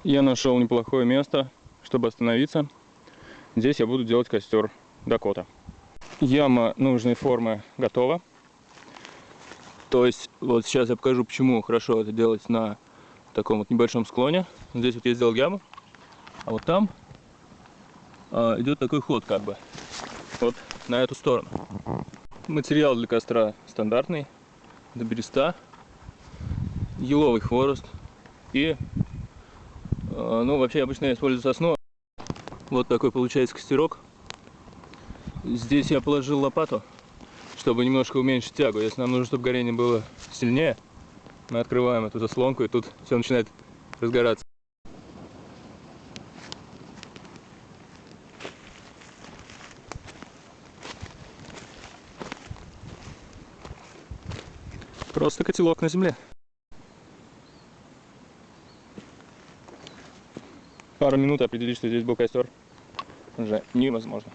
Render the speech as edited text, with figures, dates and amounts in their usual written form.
Я нашел неплохое место, чтобы остановиться. Здесь я буду делать костер Дакота. Яма нужной формы готова. То есть, вот сейчас я покажу, почему хорошо это делать на таком вот небольшом склоне. Здесь вот я сделал яму, а вот там идет такой ход, как бы, вот на эту сторону. Материал для костра стандартный, до береста, еловый хворост и, ну, вообще обычно я использую сосну. Вот такой получается костерок. Здесь я положил лопату, чтобы немножко уменьшить тягу. Если нам нужно, чтобы горение было сильнее, мы открываем эту заслонку, и тут все начинает разгораться. Просто котелок на земле. Пару минут определить, что здесь был костер, уже невозможно.